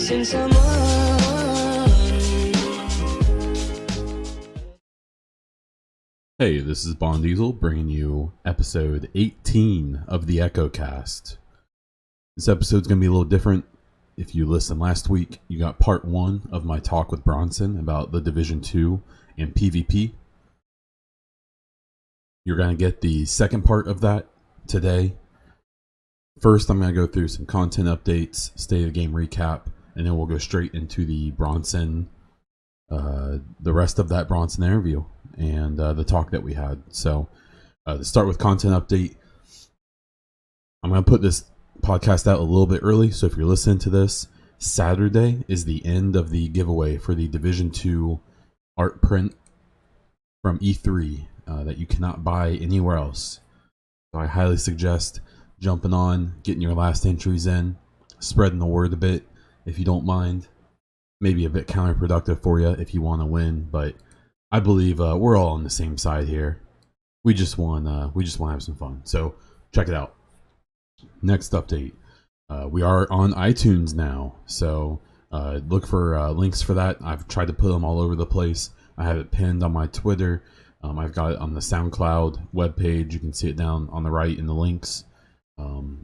missing someone. Hey, this is Bond Diesel bringing you episode 18 of the Echo Cast. This episode's going to be a little different. If you listened last week, you got part 1 of my talk with Bronson about the Division 2 and PvP. You're going to get the second part of that today. First, I'm going to go through some content updates, state of the game recap, and then we'll go straight into the Bronson, the rest of that Bronson interview and the talk that we had. So, to start with content update, I'm going to put this podcast out a little bit early. So if you're listening to this, Saturday is the end of the giveaway for the Division 2 art print from E3 that you cannot buy anywhere else. So I highly suggest jumping on, getting your last entries in, spreading the word a bit if you don't mind. Maybe a bit counterproductive for you if you want to win, but I believe we're all on the same side here. We just want to have some fun. So check it out. Next update, we are on iTunes now, so look for links for that. I've tried to put them all over the place. I have it pinned on my Twitter. I've got it on the SoundCloud webpage. You can see it down on the right in the links.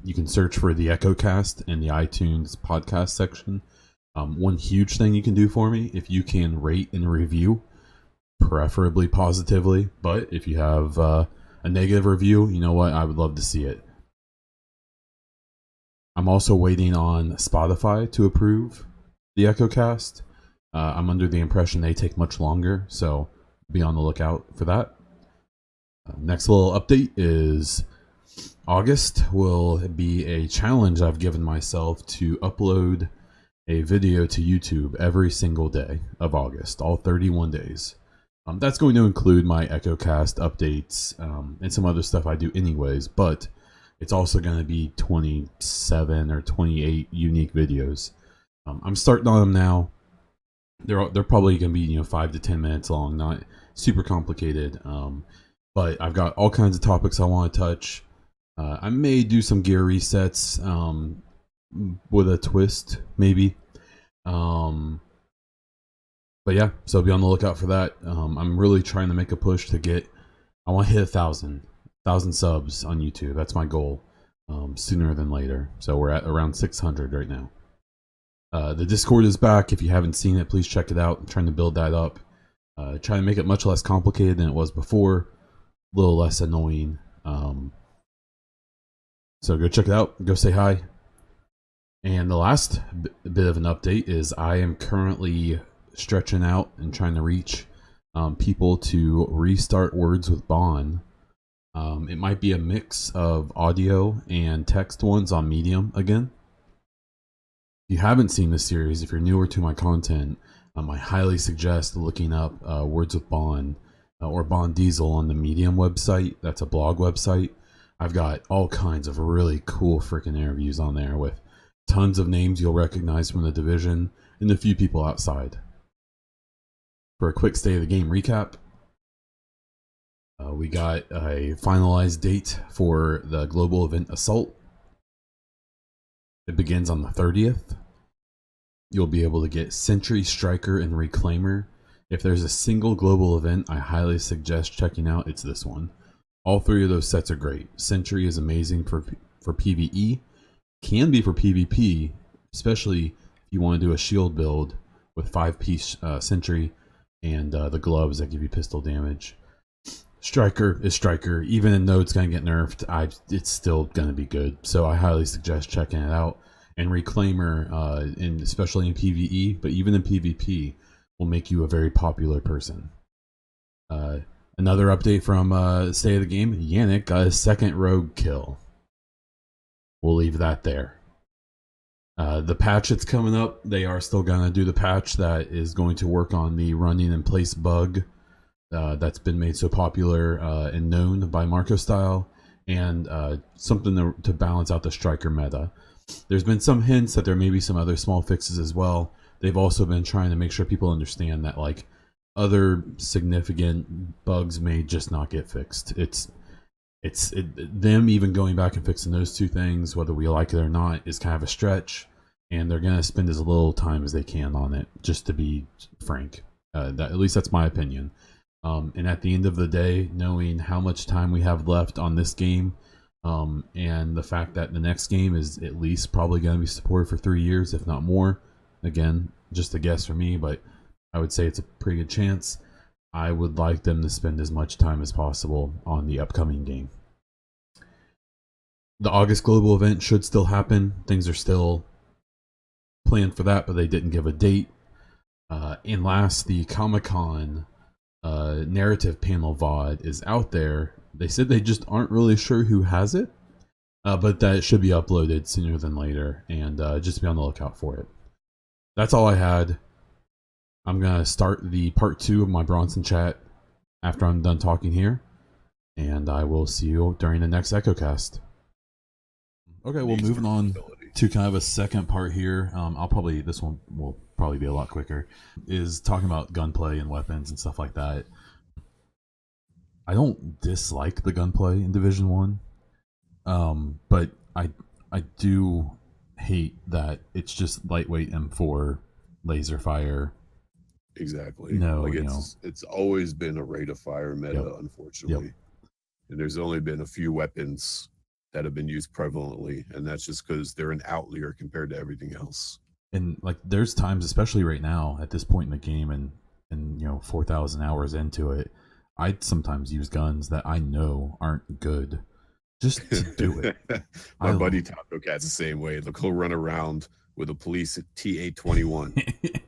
You can search for the EchoCast in the iTunes podcast section. One huge thing you can do for me, if you can rate and review, preferably positively, but if you have a negative review, you know what, I would love to see it. I'm also waiting on Spotify to approve the EchoCast. I'm under the impression they take much longer, so be on the lookout for that. Next little update is August will be a challenge I've given myself to upload a video to YouTube every single day of August, all 31 days. That's going to include my EchoCast updates and some other stuff I do anyways, but it's also going to be 27 or 28 unique videos. I'm starting on them now. They're probably going to be 5 to 10 minutes long, not super complicated. But I've got all kinds of topics I want to touch. I may do some gear resets with a twist, maybe. But yeah, so be on the lookout for that. I'm really trying to make a push to get. I want to hit 1,000 subs on YouTube. That's my goal. Sooner than later. So we're at around 600 right now. The Discord is back. If you haven't seen it, please check it out. I'm trying to build that up. Trying to make it much less complicated than it was before. A little less annoying. So go check it out. Go say hi. And the last bit of an update is I am currently stretching out and trying to reach people to restart Words with Bond. It might be a mix of audio and text ones on Medium again. If you haven't seen this series, if you're newer to my content, I highly suggest looking up Words with Bond or Bond Diesel on the Medium website. That's a blog website. I've got all kinds of really cool freaking interviews on there with tons of names you'll recognize from the division and a few people outside. For a quick state of the game recap, we got a finalized date for the global event Assault. It begins on the 30th. You'll be able to get Sentry, Striker, and Reclaimer. If there's a single global event I highly suggest checking out, it's this one. All 3 of those sets are great. Sentry is amazing for PvE. Can be for PvP, especially if you want to do a shield build with 5-piece Sentry and the gloves that give you pistol damage. Striker is Striker. Even though it's going to get nerfed, it's still going to be good. So I highly suggest checking it out. And Reclaimer, especially in PvE, but even in PvP, will make you a very popular person. Another update from State of the Game, Yannick got his 2nd rogue kill. We'll leave that there. The patch that's coming up, they are still going to do the patch that is going to work on the running in place bug that's been made so popular and known by Marco Style, and something to balance out the Striker meta. There's been some hints that there may be some other small fixes as well. They've also been trying to make sure people understand that other significant bugs may just not get fixed. Them even going back and fixing those 2 things, whether we like it or not, is kind of a stretch. and they're going to spend as little time as they can on it, just to be frank. At least that's my opinion. And at the end of the day, knowing how much time we have left on this game, and the fact that the next game is at least probably going to be supported for 3 years, if not more. Again, just a guess for me, but I would say it's a pretty good chance. I would like them to spend as much time as possible on the upcoming game. The August global event should still happen. Things are still planned for that, but they didn't give a date. And last, the Comic-Con narrative panel VOD is out there. They said they just aren't really sure who has it, but that it should be uploaded sooner than later, and just be on the lookout for it. That's all I had. I'm going to start the part 2 of my Bronson chat after I'm done talking here, and I will see you during the next EchoCast. Okay, well, moving on to kind of a second part here. This one will probably be a lot quicker, is talking about gunplay and weapons and stuff like that. I don't dislike the gunplay in Division 1, but I do hate that it's just lightweight M4 laser fire. Exactly. No, like it's always been a rate of fire meta, unfortunately. Yep. And there's only been a few weapons that have been used prevalently, and that's just because they're an outlier compared to everything else. And like, there's times, especially right now at this point in the game, and 4,000 hours into it, I'd sometimes use guns that I know aren't good just to do it. My buddy Taco Cat's the same way. He'll run around with a police T821.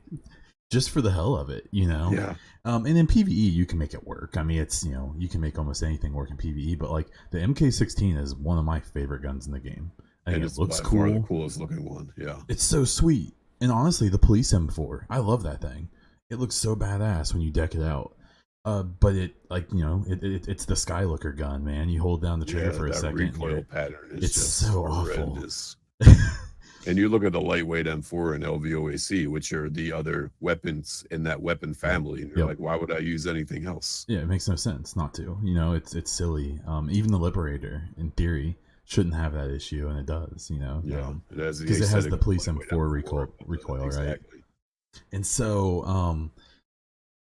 Just for the hell of it, Yeah. And in PvE, you can make it work. I mean, it's, you can make almost anything work in PvE, but like the MK16 is one of my favorite guns in the game. I think it looks cool. The coolest looking one. Yeah. It's so sweet. And honestly, the police M4, I love that thing. It looks so badass when you deck it out. But it, like, it's the Skylooker gun, man. You hold down the trigger for a second. Recoil pattern is it's just so horrendous. awful. And you look at the lightweight M4 and LVOAC, which are the other weapons in that weapon family, and you're like, why would I use anything else? Yeah, it makes no sense not to. It's silly. Even the Liberator, in theory, shouldn't have that issue, and it does. Yeah, because it has the police M4 recoil, exactly. Right? And so,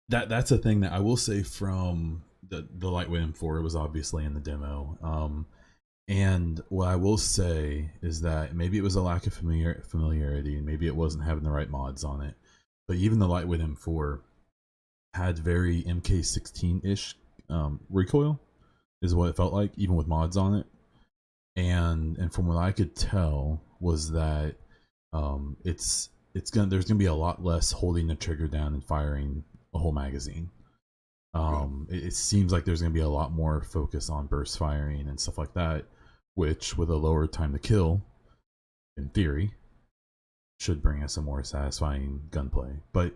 that's a thing that I will say from the lightweight M4. It was obviously in the demo. And what I will say is that maybe it was a lack of familiarity, and maybe it wasn't having the right mods on it. But even the lightweight M4 had very MK16-ish recoil, is what it felt like, even with mods on it. And from what I could tell was that there's gonna be a lot less holding the trigger down and firing a whole magazine. It seems like there's going to be a lot more focus on burst firing and stuff like that, which, with a lower time to kill, in theory, should bring us a more satisfying gunplay. But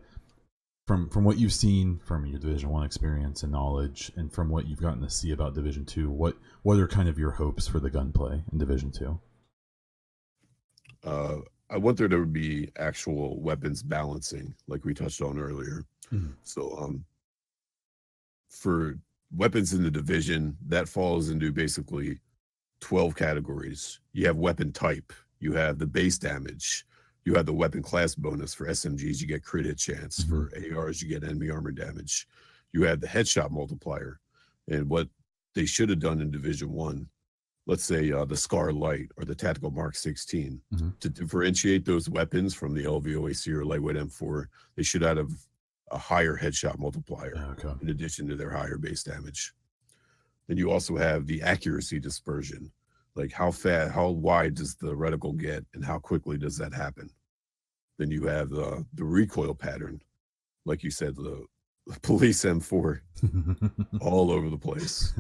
from what you've seen from your Division 1 experience and knowledge, and from what you've gotten to see about Division 2, what are kind of your hopes for the gunplay in Division 2? I want there to be actual weapons balancing, like we touched on earlier. Mm-hmm. So, for weapons in the division, that falls into basically 12 categories. You have weapon type, you have the base damage, you have the weapon class bonus. For SMGs, you get crit hit chance. For ARs, you get enemy armor damage. You have the headshot multiplier. And what they should have done in Division 1, let's say the Scar Light or the Tactical Mark 16, to differentiate those weapons from the LVOAC or lightweight M4, they should have a higher headshot multiplier in addition to their higher base damage. Then you also have the accuracy dispersion, like how wide does the reticle get and how quickly does that happen. Then you have the recoil pattern, like you said, the police M4 all over the place.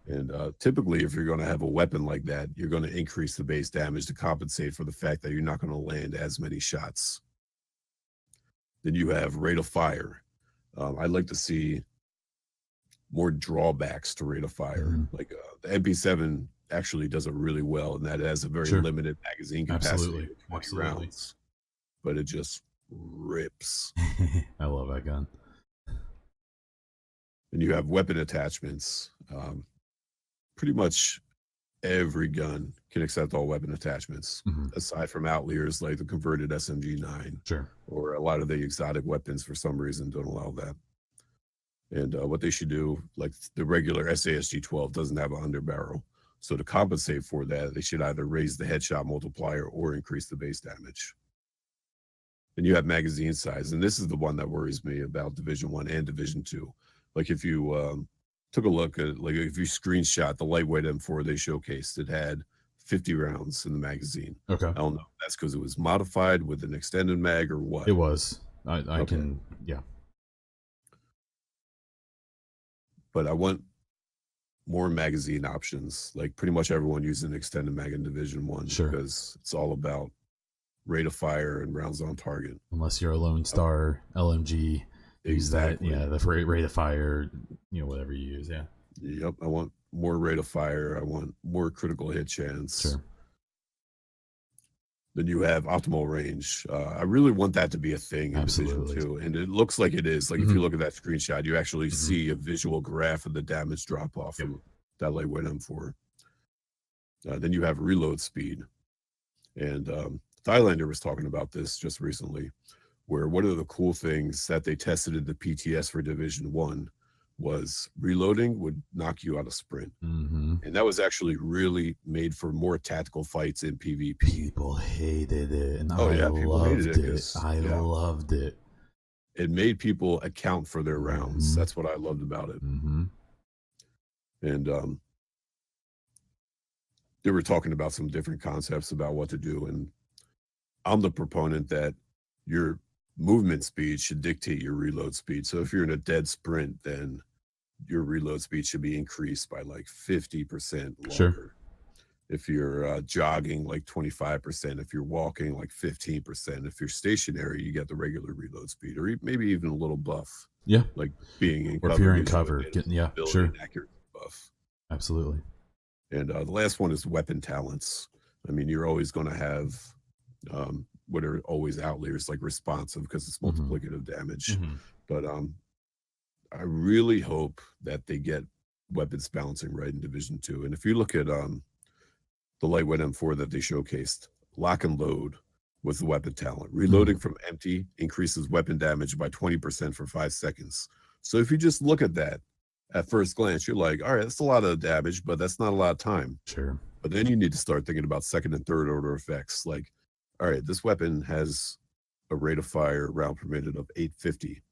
And typically, if you're going to have a weapon like that, you're going to increase the base damage to compensate for the fact that you're not going to land as many shots. Then you have rate of fire. I'd like to see more drawbacks to rate of fire. Like the MP7 actually does it really well, and that has a very limited magazine capacity, 20 rounds, but it just rips. I love that gun. And you have weapon attachments. Pretty much every gun can accept all weapon attachments, Mhm. aside from outliers like the converted SMG9 Sure. or a lot of the exotic weapons for some reason don't allow that. And what they should do, like the regular SASG 12 doesn't have a underbarrel. So to compensate for that, they should either raise the headshot multiplier or increase the base damage. And you have magazine size, and this is the one that worries me about Division 1 and Division 2. Like if you took a look at, like if you screenshot the lightweight M4 they showcased, it had 50 rounds in the magazine. Okay. I don't know if that's because it was modified with an extended mag or what. It was. I Okay. can, yeah. But I want more magazine options. Like pretty much everyone uses an extended mag in Division 1 Sure. because it's all about rate of fire and rounds on target. Unless you're a Lone Star LMG, use Exactly. that. Yeah, the rate of fire, whatever you use. Yeah. Yep. I want more rate of fire. I want more critical hit chance. Sure. Then you have optimal range. I really want that to be a thing in Absolutely. Division 2, and it looks like it is. Like if Mhm. you look at that screenshot, you actually Mhm. see a visual graph of the damage drop off Yep. from that lightweight M4. Then you have reload speed, and Thailander was talking about this just recently, where one of the cool things that they tested in the PTS for Division 1 was reloading would knock you out of sprint. Mhm. And that was actually really made for more tactical fights in PvP. People hated it, and Oh, I yeah, people hated loved it it. 'cause- I yeah. loved it. It made people account for their rounds. Mhm. That's what I loved about it. Mm-hmm. And they were talking about some different concepts about what to do. And I'm the proponent that your movement speed should dictate your reload speed. So if you're in a dead sprint, then your reload speed should be increased by like 50% longer. Sure. If you're jogging, like 25%. If you're walking, like 15%. If you're stationary, you get the regular reload speed, or maybe even a little buff. Yeah. Like being in Or cover. if you're in gives you a cover, bit of yeah, ability sure. and accuracy buff. Absolutely. And the last one is weapon talents. I mean, you're always going to have what are always outliers like responsive because it's Mhm. multiplicative damage. Mhm. But I really hope that they get weapons balancing right in Division 2. And if you look at the lightweight M4 that they showcased, lock and load was the weapon talent. Reloading from empty increases weapon damage by 20% for 5 seconds. So if you just look at that at first glance, you're like, all right, that's a lot of damage, but that's not a lot of time. Sure. But then you need to start thinking about second and third order effects. Like, all right, this weapon has a rate of fire round per minute of 850.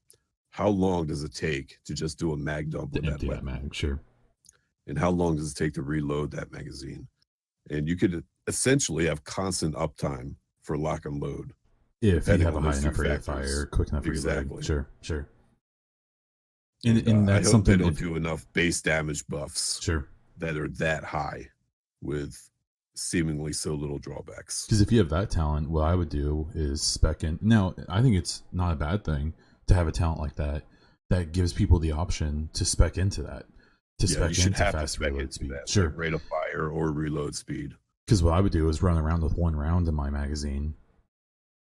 How long does it take to just do a mag dump with that Empty that weapon? mag, sure. And how long does it take to reload that magazine? And you could essentially have constant uptime for lock and load. If you depending have a on high those two enough rate of factors. fire, quick enough reload. Exactly. Sure, sure. And And I that's hope they something. don't do enough base damage buffs Sure. that are that high with seemingly so little drawbacks. Because if you have that talent, what I would do is spec in. Now, I think it's not a bad thing to have a talent like that that gives people the option to spec into that. To Yeah, spec you should into have to fast spec reload into speed. that, Sure. like rate of fire or reload speed. Because what I would do is run around with one round in my magazine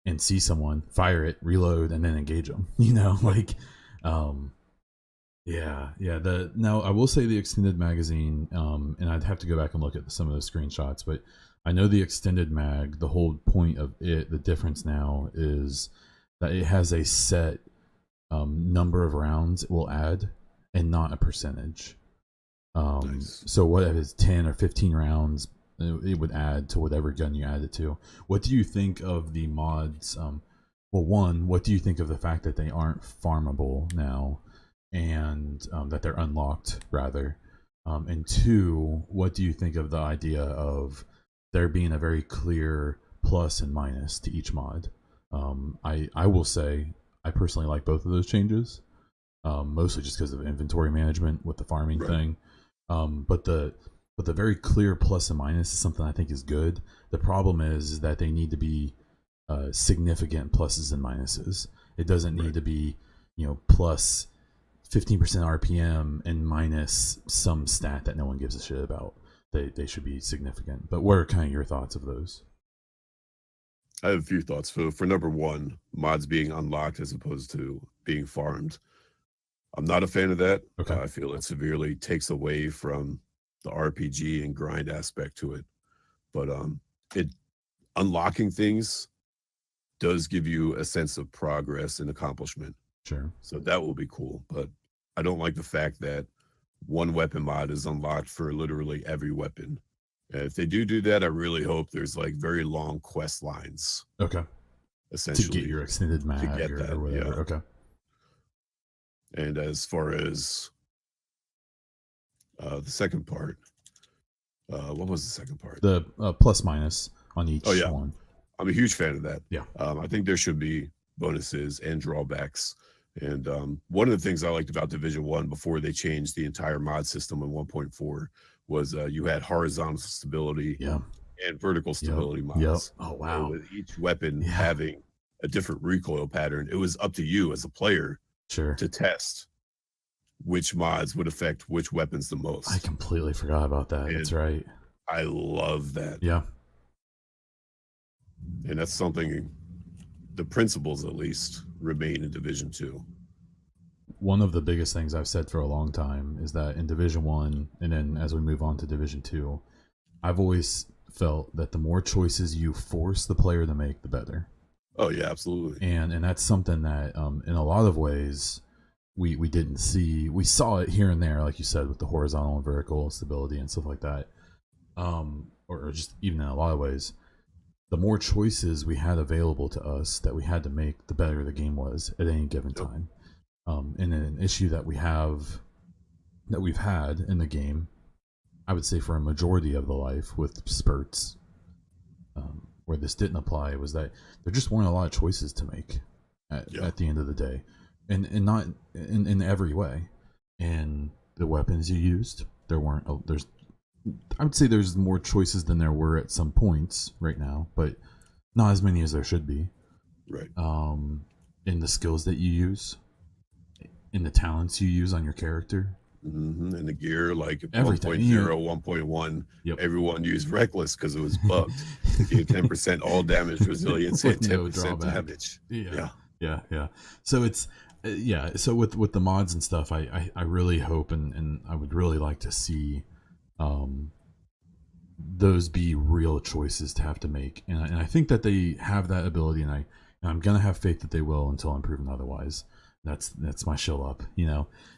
and see someone, fire it, reload, and then engage them. Yeah. Now I will say the extended magazine, and I'd have to go back and look at some of those screenshots, but I know the extended mag, the whole point of it, the difference now is that it has a set number of rounds it will add and not a percentage. Nice. So what if it's 10 or 15 rounds, it would add to whatever gun you add it to. What do you think of the mods? Well, one, what do you think of the fact that they aren't farmable now, and that they're unlocked rather? And two, what do you think of the idea of there being a very clear plus and minus to each mod? I will say I personally like both of those changes, mostly just because of inventory management with the farming Right. thing. But the very clear plus and minus is something I think is good. The problem is that they need to be significant pluses and minuses. It doesn't need Right. to be, plus 15% RPM and minus some stat that no one gives a shit about. They should be significant. But what are kind of your thoughts of those? I have a few thoughts. For number one, mods being unlocked as opposed to being farmed. I'm not a fan of that. Okay. I feel it severely takes away from the RPG and grind aspect to it. But it unlocking things does give you a sense of progress and accomplishment. Sure. So that will be cool. But I don't like the fact that one weapon mod is unlocked for literally every weapon. And if they do that, I really hope there's like very long quest lines. Okay. Essentially, To get your extended mag or whatever. Yeah. Okay. And as far as the second part, what was the second part? The plus minus on each one. I'm a huge fan of that. Yeah. I think there should be bonuses and drawbacks. And one of the things I liked about Division 1 before they changed the entire mod system in 1.4 was you had horizontal stability and vertical stability mods. Yep. Oh, wow. So with each weapon having a different recoil pattern, it was up to you as a player to test which mods would affect which weapons the most. I completely forgot about that. And that's right. I love that. Yeah. And that's something, the principles at least, remain in Division 2. One of the biggest things I've said for a long time is that in Division 1, and then as we move on to Division 2, I've always felt that the more choices you force the player to make, the better. Oh, yeah, absolutely. And that's something that in a lot of ways we didn't see. We saw it here and there, like you said, with the horizontal and vertical stability and stuff like that. Or just even in a lot of ways, the more choices we had available to us that we had to make, the better the game was at any given time. And an issue that we've had in the game, I would say for a majority of the life with spurts, where this didn't apply, was that there just weren't a lot of choices to make at the end of the day, and not in every way. And the weapons you used, I would say there's more choices than there were at some points right now, but not as many as there should be. Right. In the skills that you use, in the talents you use on your character. Mm-hmm. And the gear, like everything. 1.0, 1.1, everyone used Reckless because it was bugged. You get 10% all damage resilience and 10% damage. Yeah. So it's, so with the mods and stuff, I really hope and I would really like to see those be real choices to have to make. And I think that they have that ability, and I'm going to have faith that they will until I'm proven otherwise. That's my shill up,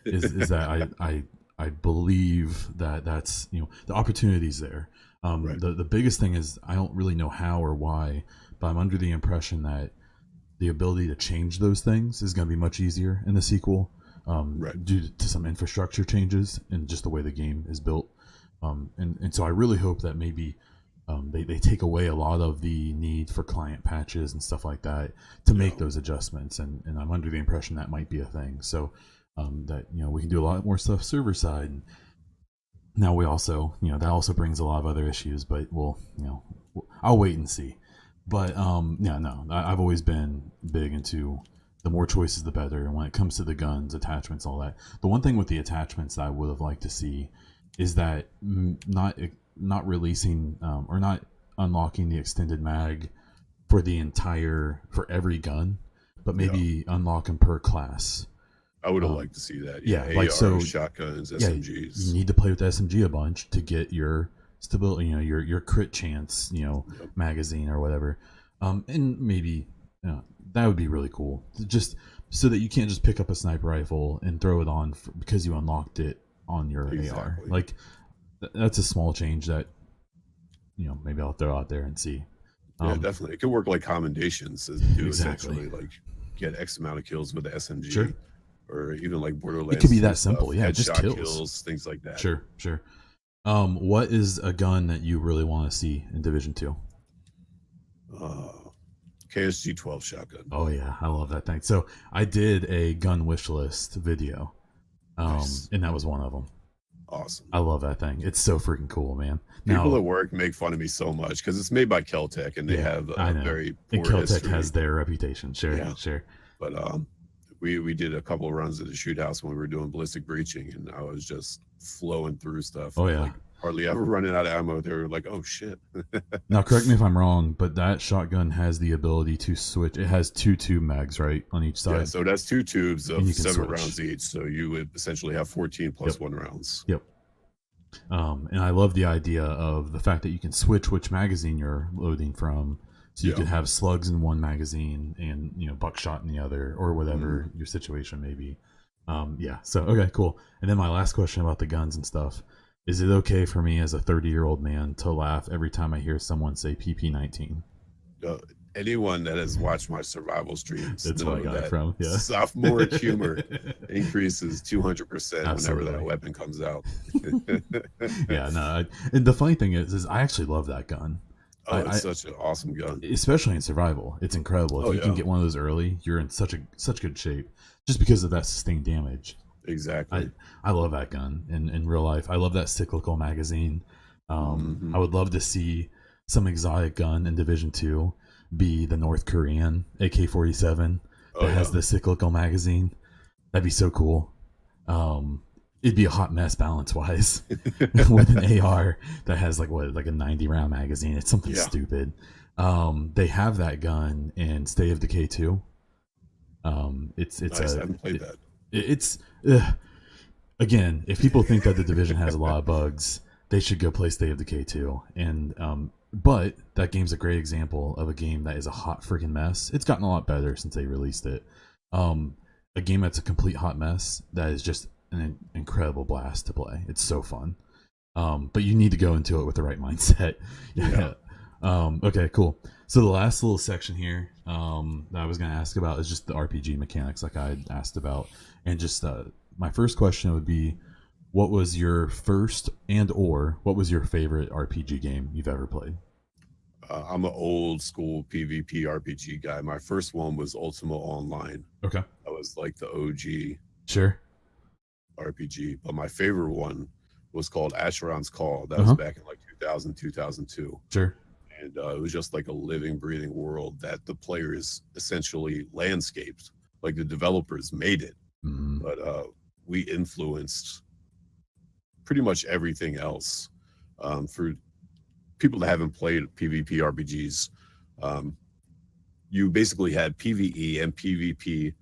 is that I believe that's, the opportunity's there. Right. The biggest thing is I don't really know how or why, but I'm under the impression that the ability to change those things is going to be much easier in the sequel, due to some infrastructure changes and just the way the game is built. And so I really hope that maybe they take away a lot of the need for client patches and stuff like that to make those adjustments. And I'm under the impression that might be a thing. So that, we can do a lot more stuff server side. And now we also, that also brings a lot of other issues, but I'll wait and see. But I've always been big into the more choices, the better. And when it comes to the guns, attachments, all that, the one thing with the attachments that I would have liked to see is that not releasing or not unlocking the extended mag for every gun, but maybe unlock them per class. I would have liked to see that. AR, shotguns, SMGs. You need to play with SMG a bunch to get your stability, your crit chance, magazine or whatever. And maybe that would be really cool, just so that you can't just pick up a sniper rifle and throw it on because you unlocked it on your AR. Like, that's a small change that maybe I'll throw out there and see. Definitely, it could work like commendations essentially, like get X amount of kills with the SMG, or even like Borderlands. It could be that simple, just kills, things like that. Sure. What is a gun that you really want to see in Division 2? KSG 12 shotgun. Oh yeah, I love that thing. So I did a gun wish list video, nice. And that was one of them. Awesome. I love that thing. It's so freaking cool, man. People at work make fun of me so much because it's made by Keltec and they have a very poor and Keltec history. has their reputation. Sure. But we did a couple of runs at the shoot house when we were doing ballistic breaching, and I was just flowing through stuff. Oh yeah. Like, hardly ever running out of ammo. They were like, oh shit. Now correct me if I'm wrong, but that shotgun has the ability to switch. It has 2 tube mags, right, on each side? Yeah, so that's 2 tubes of 7 switch. rounds each. So you would essentially have 14 plus 1 rounds. Yep. And I love the idea of the fact that you can switch which magazine you're loading from. So you Yeah. could have slugs in one magazine and buckshot in the other, or whatever Mm. your situation may be. Yeah. So okay, cool. And then my last question about the guns and stuff: is it okay for me as a 30-year-old man to laugh every time I hear someone say PP-19? Uh, Anyone that has watched my survival streams That's where I know got it that from. Yeah. sophomoric humor increases 200% whenever that Absolutely. weapon comes out. Yeah. No. And the funny thing is I actually love that gun. Oh, it's I such an awesome gun. especially in survival, it's incredible. Oh If you can yeah, get one of those early, you're in such good shape, just because of that sustained damage. I exactly. I love that gun in real life. I love that cyclical magazine. Hmm. I would love to see some exotic gun in Division 2 be the North Korean AK-47 Oh that has yeah. the cyclical magazine. That'd be so cool. Um, it'd be a hot mess balance wise with an AR that has like a 90 round magazine. It's something Yeah. stupid. They have that gun in State of Decay 2. It's Nice. I a haven't played that. it's again, if people think that the division has a lot of bugs, they should go play State of Decay 2. And but that game's a great example of a game that is a hot freaking mess. It's gotten a lot better since they released it. Um, a game that's a complete hot mess that is just an incredible blast to play. It's so fun. But you need to go into it with the right mindset. Yeah. Okay, cool. So the last little section here that I was going to ask about is just the RPG mechanics, like I had asked about, and just my first question would be, what was your first what was your favorite RPG game you've ever played? I'm an old school PvP RPG guy. My first one was Ultima Online. Okay, That was like the OG sure. RPG. But my favorite one was called Asheron's Call. That Uh was huh. back in like 2000, 2002. Sure. And it was just like a living, breathing world that the players essentially landscaped. Like the developers made it, Mm-hmm. but we influenced pretty much everything else. For people that haven't played PvP RPGs, um, you basically had PvE and PvP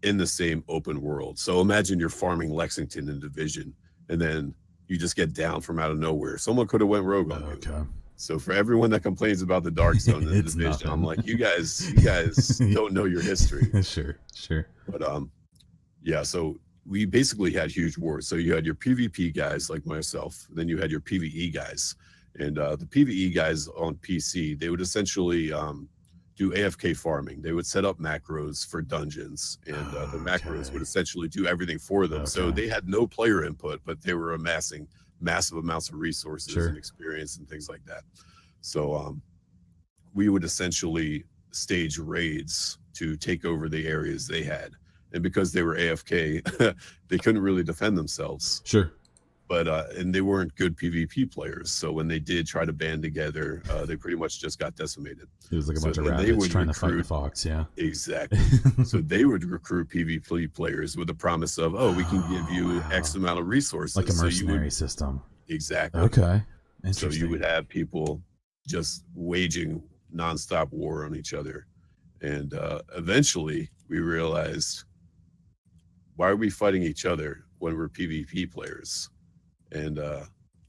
in the same open world. So imagine you're farming Lexington in Division, and then you just get down from out of nowhere. Someone could have went rogue on you. Okay. So for everyone that complains about the Dark Zone in the It's Division, I'm nothing. like, you guys don't know your history. Sure. Sure. But yeah. So we basically had huge wars. So you had your PvP guys like myself, then you had your PvE guys, and the PvE guys on PC, they would essentially do AFK farming. They would set up macros for dungeons, and the macros would Okay. essentially do everything for them. So Okay. they had no player input, but they were amassing massive amounts of resources and Sure. experience and things like that. So we would essentially stage raids to take over the areas they had. And because they were AFK, they couldn't really defend themselves. Sure. But and they weren't good PvP players. So when they did try to band together, they pretty much just got decimated. It was like a So bunch of then they rabbits would trying to fight the recruit fox. Yeah. exactly. So they would recruit PvP players with the promise of, oh, we can give you X Wow. amount of resources. Like a So you mercenary would system. exactly. Okay. So you Interesting. would have people just waging nonstop war on each other. And eventually we realized, why are we fighting each other when we're PvP players? And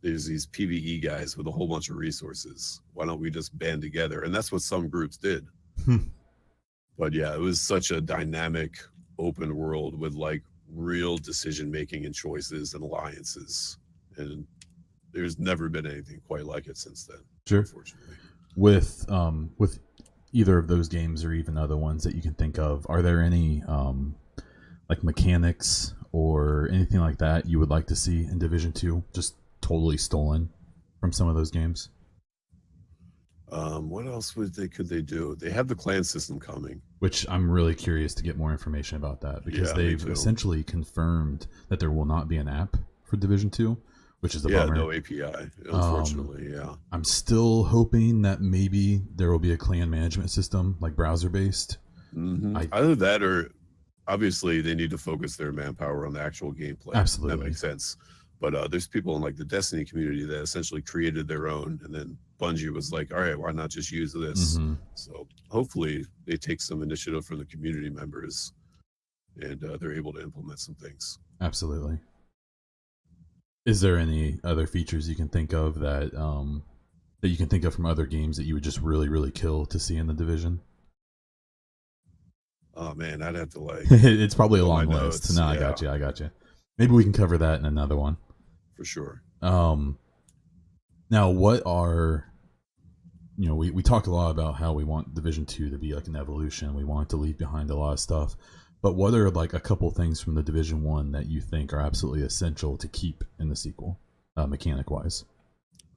there's these PvE guys with a whole bunch of resources. Why don't we just band together? And that's what some groups did. Hmm. But yeah, it was such a dynamic open world with like real decision making and choices and alliances. And there's never been anything quite like it since then, Sure. unfortunately. With either of those games or even other ones that you can think of, are there any like mechanics or anything like that you would like to see in Division 2 just totally stolen from some of those games? What else could they do? They have the clan system coming. Which I'm really curious to get more information about that, because Yeah, me they've too. essentially confirmed that there will not be an app for Division 2, which is a Yeah, bummer. no API, unfortunately. Yeah. I'm still hoping that maybe there will be a clan management system, like browser based. Either that, or obviously they need to focus their manpower on the actual gameplay. Absolutely. That makes sense. But there's people in like the Destiny community that essentially created their own, and then Bungie was like, all right, why not just use this? Mm-hmm. So hopefully they take some initiative from the community members, and they're able to implement some things. Absolutely. Is there any other features you can think of that you can think of from other games that you would just really, really kill to see in the division? Oh man, I'd have to like It's probably a look at my long list. notes. No, I Yeah, got you. I got you. Maybe we can cover that in another one. for sure. Um, Now, what are we talk a lot about how we want Division 2 to be like an evolution. We want it to leave behind a lot of stuff. But what are like a couple things from the Division 1 that you think are absolutely essential to keep in the sequel, mechanic wise?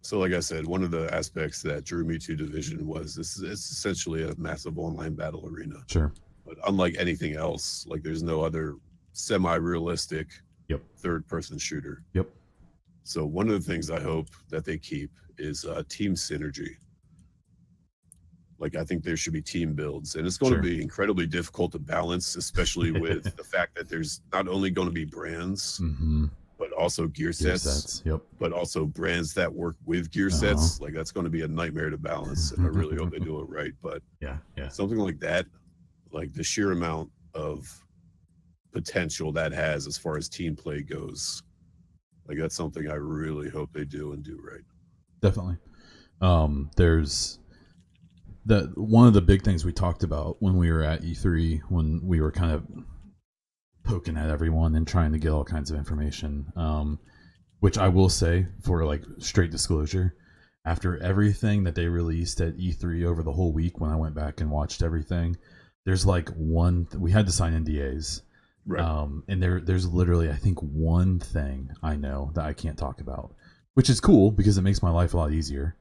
So, like I said, one of the aspects that drew me to Division was it's essentially a massive online battle arena. Sure. But unlike anything else, like there's no other semi-realistic Yep. third-person shooter. Yep. So one of the things I hope that they keep is team synergy. Like I think there should be team builds, and it's going Sure. to be incredibly difficult to balance, especially with the fact that there's not only going to be brands, Mm-hmm. but also gear sets, Yep. but also brands that work with gear sets. Like that's going to be a nightmare to balance, and I really hope they do it right. But Yeah. something like that, like the sheer amount of potential that has as far as team play goes, like that's something I really hope they do and do right. Definitely. There's one of the big things we talked about when we were at E3, when we were kind of poking at everyone and trying to get all kinds of information, which I will say, for like straight disclosure, after everything that they released at E3 over the whole week, when I went back and watched everything, there's like we had to sign NDAs. Right. And there's literally, I think, one thing I know that I can't talk about, which is cool because it makes my life a lot easier.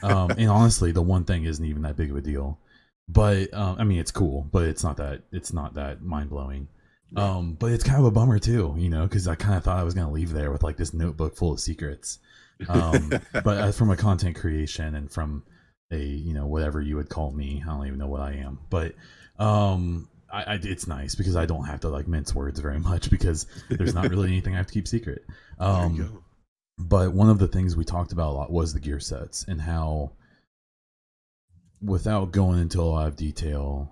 And honestly, the one thing isn't even that big of a deal. But I mean, it's cool, but it's not that mind blowing. Right. But it's kind of a bummer too, because I kind of thought I was gonna leave there with like this notebook full of secrets. But from a content creation and from a whatever you would call me, I don't even know what I am, but it's nice because I don't have to like mince words very much because there's not really anything I have to keep secret. There you go. But one of the things we talked about a lot was the gear sets and how, without going into a lot of detail,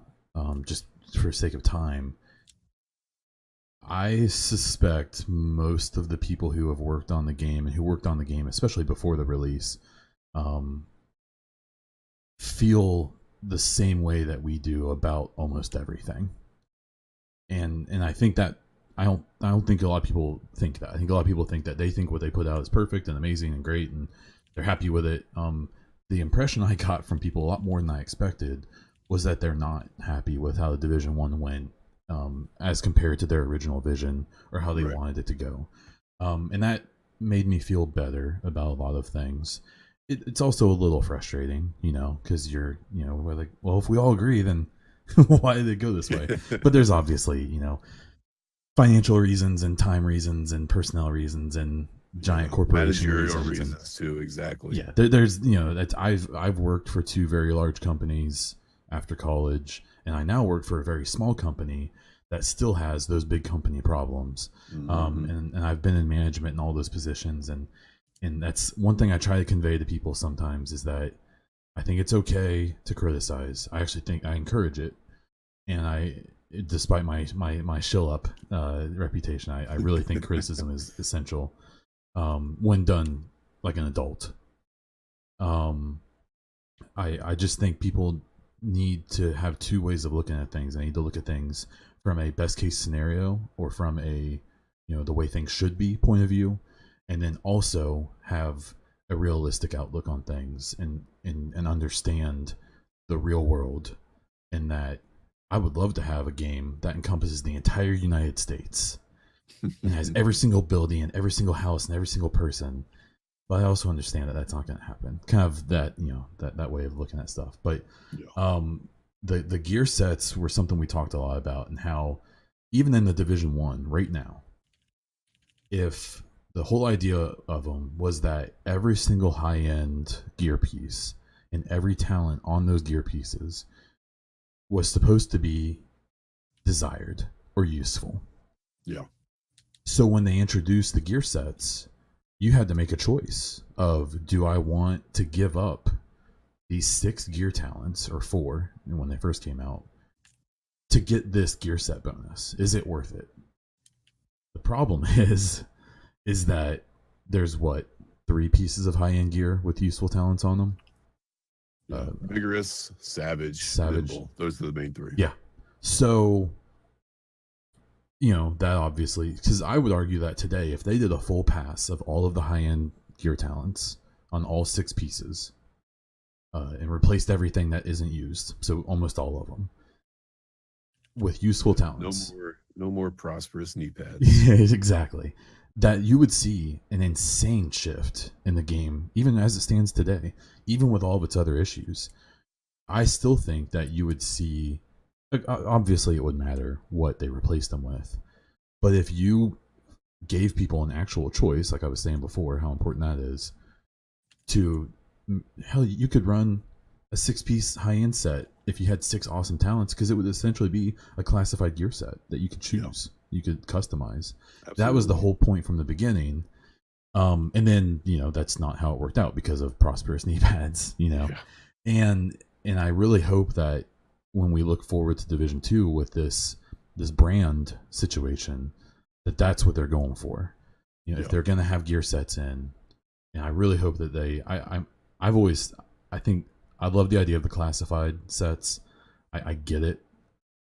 just for sake of time, I suspect most of the people who have worked on the game and who worked on the game, especially before the release, feel the same way that we do about almost everything. And I think that I don't think a lot of people think that. I think a lot of people think that they think what they put out is perfect and amazing and great and they're happy with it. The impression I got from people, a lot more than I expected, was that they're not happy with how the Division 1 went, as compared to their original vision or how they Right. wanted it to go. And that made me feel better about a lot of things. It's also a little frustrating, because we're like, well, if we all agree, then why did it go this way? But there's obviously, financial reasons and time reasons and personnel reasons and giant corporation reasons too. Exactly. Yeah, there's that I've worked for two very large companies after college, and I now work for a very small company that still has those big company problems. Mm-hmm. And I've been in management in all those positions, and that's one thing I try to convey to people sometimes, is that I think it's okay to criticize. I actually think I encourage it, and despite my shill up reputation, I really think criticism is essential when done like an adult. I just think people need to have two ways of looking at things. They need to look at things from a best case scenario or from a the way things should be point of view, and then also have a realistic outlook on things and understand the real world, and that I would love to have a game that encompasses the entire United States and has every single building and every single house and every single person. But I also understand that that's not going to happen. Kind of that that way of looking at stuff. But the gear sets were something we talked a lot about, and how even in the Division 1 right now, if the whole idea of them was that every single high-end gear piece and every talent on those gear pieces was supposed to be desired or useful. Yeah. So when they introduced the gear sets, you had to make a choice of, do I want to give up these 6 gear talents, or 4 when they first came out, to get this gear set bonus? Is it worth it? The problem is that there's what, 3 pieces of high end gear with useful talents on them. Vigorous, savage, nimble. Those are the main 3. Yeah. So, that obviously, because I would argue that today, if they did a full pass of all of the high end gear talents on all 6 pieces, and replaced everything that isn't used, so almost all of them, with useful talents. No more prosperous knee pads. Yeah, exactly. That you would see an insane shift in the game, even as it stands today, even with all of its other issues. I still think that you would see, obviously it would matter what they replaced them with, but if you gave people an actual choice, like I was saying before, how important that is, to, hell, you could run a 6-piece high-end set if you had 6 awesome talents, because it would essentially be a classified gear set that you could choose. You could customize. Absolutely. That was the whole point from the beginning. And then, that's not how it worked out because of prosperous knee pads, and I really hope that when we look forward to Division 2 with this brand situation, that's what they're going for. If they're going to have gear sets in, and I really hope that I love the idea of the classified sets. I get it.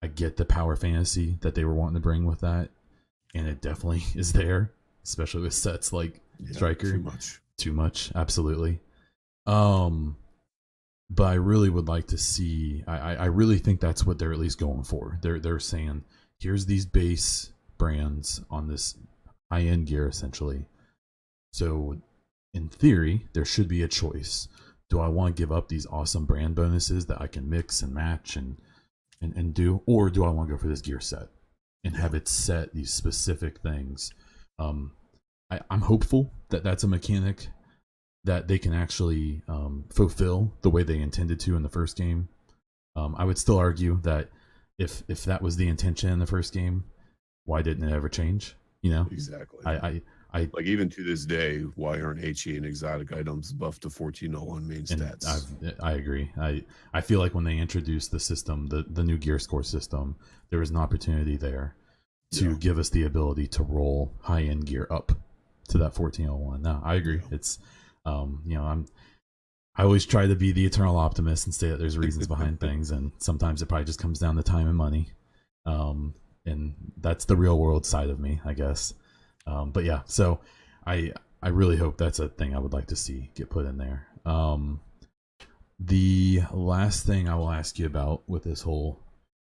I get the power fantasy that they were wanting to bring with that, and it definitely is there, especially with sets like Striker. Too much, absolutely. But I really would like to see. I really think that's what they're at least going for. They're saying, here's these base brands on this high end gear, essentially. So, in theory, there should be a choice. Do I want to give up these awesome brand bonuses that I can mix and match and do, or do I want to go for this gear set and have it set these specific things? I'm hopeful that that's a mechanic that they can actually fulfill the way they intended to in the first game. I would still argue that if that was the intention in the first game, why didn't it ever change? Exactly. I like, even to this day, why aren't HE and exotic items buffed to 1401 main stats? I agree. I feel like when they introduced the system, the new gear score system, there was an opportunity there to give us the ability to roll high end gear up to that 1401. No, I agree. It's I always try to be the eternal optimist and say that there's reasons behind things, and sometimes it probably just comes down to time and money. And that's the real world side of me, I guess. But yeah, so I really hope that's a thing I would like to see get put in there. The last thing I will ask you about with this whole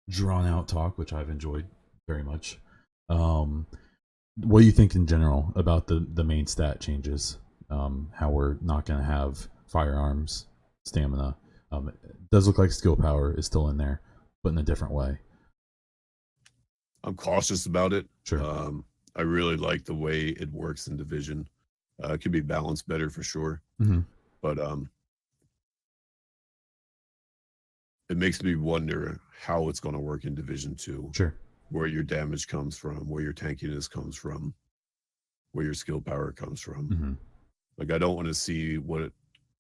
drawn out talk, which I've enjoyed very much, what do you think in general about the main stat changes? How we're not going to have firearms, stamina. It does look like skill power is still in there, but in a different way. I'm cautious about it. Sure. I really like the way it works in Division. It could be balanced better for sure. Mm-hmm. But it makes me wonder how it's going to work in Division 2. Sure. Where your damage comes from, where your tankiness comes from, where your skill power comes from. Mm-hmm. Like, I don't want to see what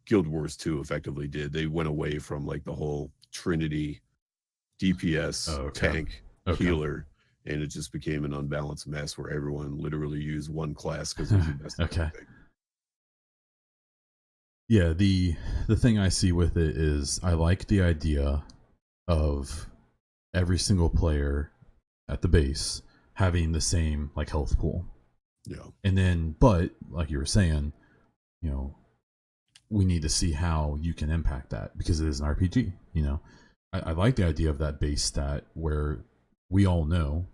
Guild Wars 2 effectively did. They went away from like the whole Trinity, DPS, tank, healer, and it just became an unbalanced mess where everyone literally used one class because it was the best. Okay. Yeah, the thing I see with it is I like the idea of every single player at the base having the same like health pool. Yeah. And then, but like you were saying, we need to see how you can impact that because it is an RPG. I like the idea of that base stat where we all know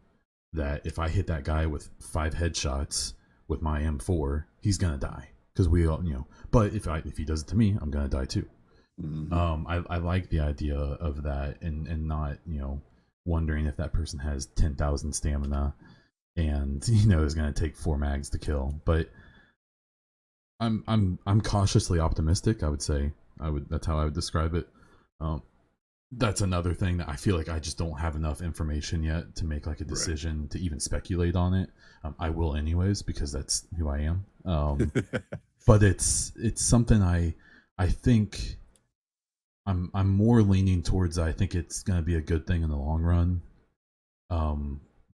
that if I hit that guy with 5 headshots with my M4, he's gonna die because we all, But if he does it to me, I'm gonna die too. Mm-hmm. I like the idea of that and not wondering if that person has 10,000 stamina and is gonna take 4 mags to kill. But I'm cautiously optimistic. I would say that's how I would describe it. That's another thing that I feel like I just don't have enough information yet to make like a decision to even speculate on it. I will anyways because that's who I am. But it's something I think I'm more leaning towards. I think it's going to be a good thing in the long run.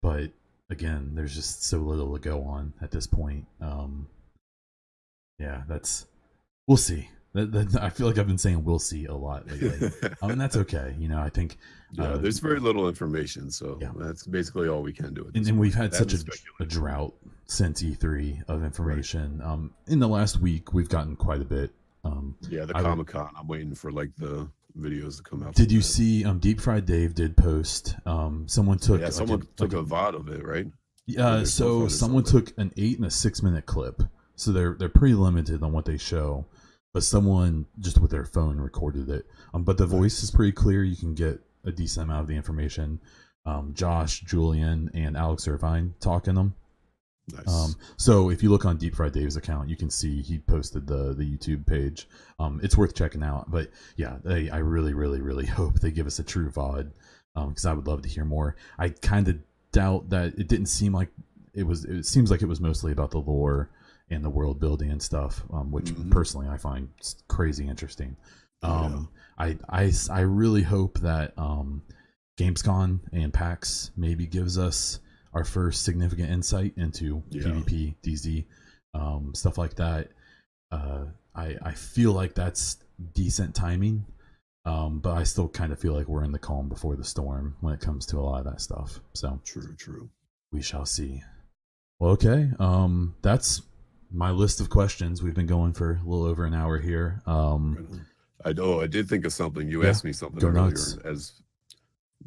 But again, there's just so little to go on at this point. Yeah, we'll see. I feel like I've been saying we'll see a lot lately. And that's okay. I think Yeah, there's very little information, so yeah. that's basically all we can do at And this then we've point. had That such and a speculate. drought since E3 of Right. information. In the last week, we've gotten quite a bit. Yeah, the I would- Comic-Con, I'm waiting for like the videos to come out. Did from you that. see? Deep Fried Dave did post. Someone took. Yeah, someone took a VOD of it, right? Or their So storefront or someone something. took an 8 and a 6 minute clip. So they're pretty limited on what they show. But someone just with their phone recorded it. But the voice is pretty clear. You can get a decent amount of the information. Josh, Julian, and Alex Irvine talking them. Nice. So if you look on Deep Fried Dave's account, you can see he posted the YouTube page. It's worth checking out. But yeah, I really, really, really hope they give us a true VOD, because I would love to hear more. I kind of doubt that. It didn't seem like it was. It seems like it was mostly about the lore and the world building and stuff, which personally I find crazy interesting. I really hope that Gamescom and PAX maybe gives us our first significant insight into PvP, DZ, stuff like that. I feel like that's decent timing, but I still kind of feel like we're in the calm before the storm when it comes to a lot of that stuff. So True. we shall see. Well, okay. That's my list of questions. We've been going for a little over an hour here. I did think of something. You asked me something earlier nuts. as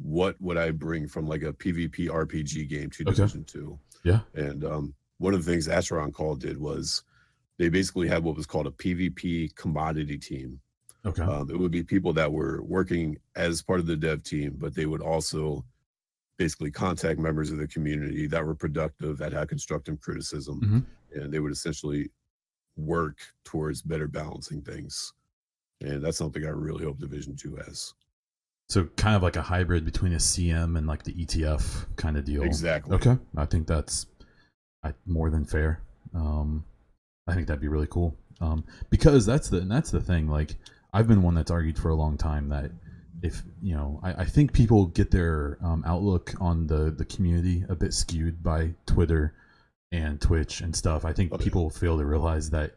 what would I bring from like a PvP RPG game to Division 2? Yeah. And one of the things Asheron Call did was they basically had what was called a PvP commodity team. Okay. It would be people that were working as part of the dev team, but they would also basically contact members of the community that were productive, that had constructive criticism, and they would essentially work towards better balancing things. And that's something I really hope Division 2 has. So kind of like a hybrid between a CM and like the ETF kind of deal. Exactly. Okay. I think that's more than fair. I think that'd be really cool. Because that's the thing. Like, I've been one that's argued for a long time that if I think people get their outlook on the community a bit skewed by Twitter and Twitch and stuff. I think people fail to realize that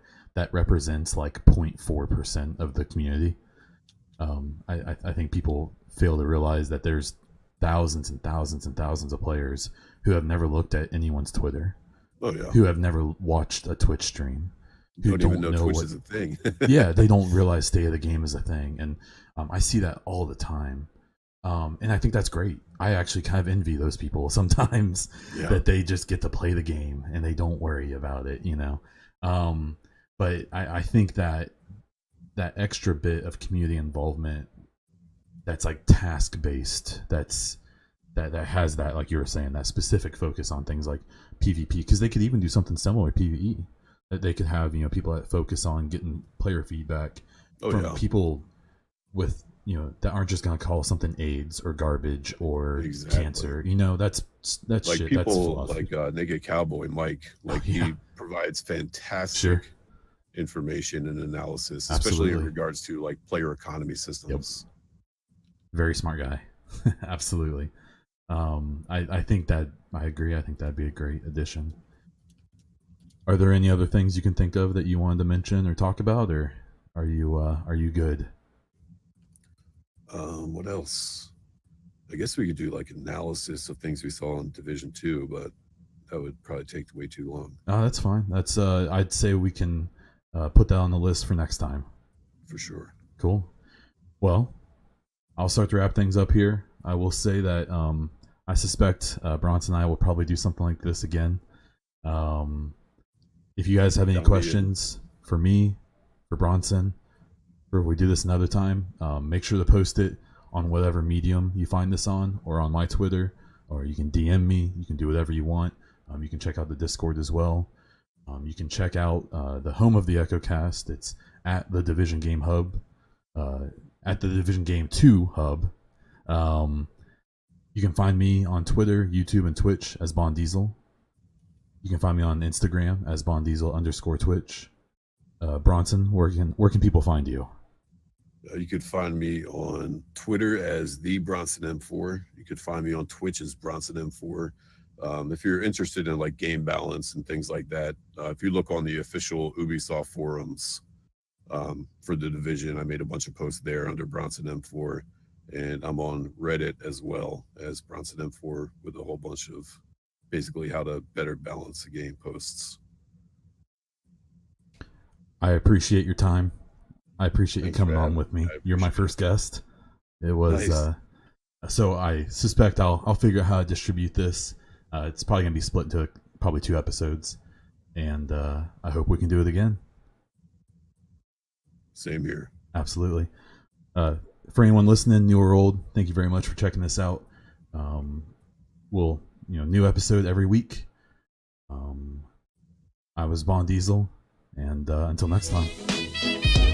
represents like 0.4% of the community. I think people fail to realize that there's thousands and thousands and thousands of players who have never looked at anyone's Twitter, who have never watched a Twitch stream, who don't even know Twitch is a thing. Yeah, they don't realize state of the game is a thing, and I see that all the time, and I think that's great. I actually kind of envy those people sometimes that they just get to play the game and they don't worry about it, but I think that extra bit of community involvement that's like task based, that has that, like you were saying, that specific focus on things like PvP, because they could even do something similar to PvE. That they could have people that focus on getting player feedback from people with that aren't just going to call something AIDS or garbage or cancer. That's like shit. People that's like Naked Cowboy Mike, he provides fantastic information and analysis, especially in regards to like player economy systems. Very smart guy. Absolutely. I think that I agree. I think that'd be a great addition. Are there any other things you can think of that you wanted to mention or talk about, or are you good? What else? I guess we could do like analysis of things we saw in Division 2, but that would probably take way too long. Oh, that's fine. That's I'd say we can put that on the list for next time. For sure. Cool. Well, I'll start to wrap things up here. I will say that I suspect Bronson and I will probably do something like this again. If you guys have any questions for me, for Bronson, or if we do this another time, make sure to post it on whatever medium you find this on, or on my Twitter, or you can DM me. You can do whatever you want. You can check out the Discord as well. You can check out the home of the EchoCast. It's at the Division Game Hub, at the Division Game 2 Hub. You can find me on Twitter, YouTube, and Twitch as Bond Diesel. You can find me on Instagram as BondDiesel_Twitch. Bronson, where can people find you? You could find me on Twitter as the Bronson M4. You could find me on Twitch as Bronson M4. If you're interested in like game balance and things like that, if you look on the official Ubisoft forums for the division, I made a bunch of posts there under Bronson M4, and I'm on Reddit as well as Bronson M4 with a whole bunch of basically how to better balance the game posts. I appreciate your time. I appreciate Thanks you coming for on having with me. me. I You're my appreciate first guest. It was Nice. so I suspect I'll figure out how to distribute this. It's probably gonna be split into probably 2 episodes, and I hope we can do it again. Same here. Absolutely. For anyone listening, new or old, thank you very much for checking this out. We'll new episode every week. I was Bond Diesel, and until next time.